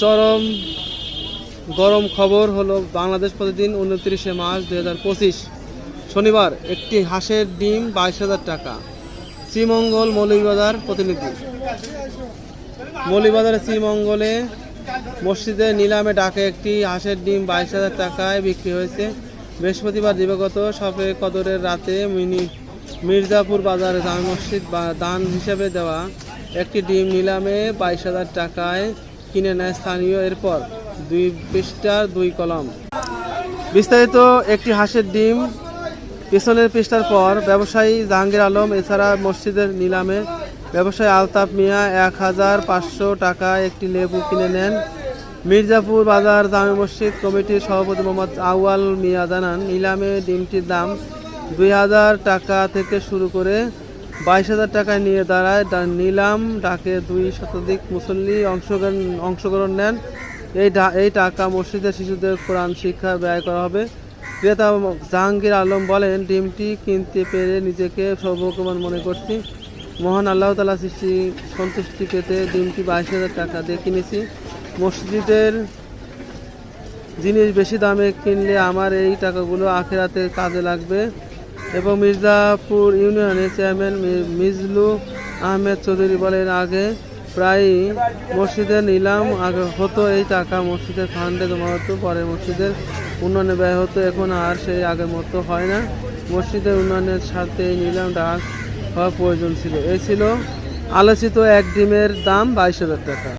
চরম গরম খবর হলো বাংলাদেশ প্রতিদিন 29 মার্চ 2025 শনিবার। একটি হাঁসের ডিম 22,000 টাকা। শ্রীমঙ্গল মৌলভীবাজার প্রতিনিধি। মৌলভীবাজারের শ্রীমঙ্গলে মসজিদের নিলামে ডাকে একটি হাঁসের ডিম 22,000 টাকায় বিক্রি হয়েছে বৃহস্পতিবার দিবাগত শবে কদরের রাতে। মির্জাপুর বাজারে জামে মসজিদ দান হিসেবে দেওয়া একটি ডিম নিলামে 22,000 টাকায় কিনে নেয় স্থানীয়। এরপর 2 পৃষ্ঠার 2 কলম বিস্তারিত। একটি হাঁসের ডিম পিছনের পৃষ্ঠার পর ব্যবসায়ী জাহাঙ্গীর আলম। এছাড়া মসজিদের নিলামে ব্যবসায়ী আলতাফ মিয়া 1,500 টাকায় একটি লেবু কিনে নেন। মির্জাপুর বাজার জামে মসজিদ কমিটির সভাপতি মোহাম্মদ আউয়াল মিয়া জানান, নিলামে ডিমটির দাম 2,000 টাকা থেকে শুরু করে 22,000 টাকায় নিয়ে দাঁড়ায়। নিলাম ডাকে 2 শতাধিক মুসল্লি অংশগ্রহণ নেন। এই টাকা মসজিদের শিশুদের কোরআন শিক্ষা ব্যয় করা হবে। ক্রেতা জাহাঙ্গীর আলম বলেন, ডিমটি কিনতে পেরে নিজেকে সৌভাগ্যবান মনে করছি। মহান আল্লাহ তাআলা সন্তুষ্টি পেতে ডিমটি 22,000 টাকা দিয়ে কিনেছি। মসজিদের জিনিস বেশি দামে কিনলে আমার এই টাকাগুলো আখিরাতে কাজে লাগবে। এবং মির্জাপুর ইউনিয়নের চেয়ারম্যান মিজলু আহমেদ চৌধুরী বলেন, আগে প্রায় মসজিদের নিলাম হতো, এই টাকা মসজিদের ফান্ডে জমা হতো, পরে মসজিদের উন্নয়নে ব্যয় হতো। এখন আর সেই আগের মতো হয় না। মসজিদের উন্নয়নের স্বার্থে এই নিলাম ডাক হওয়া প্রয়োজন ছিল। এই ছিল আলোচিত এক ডিমের দাম 22,000 টাকা।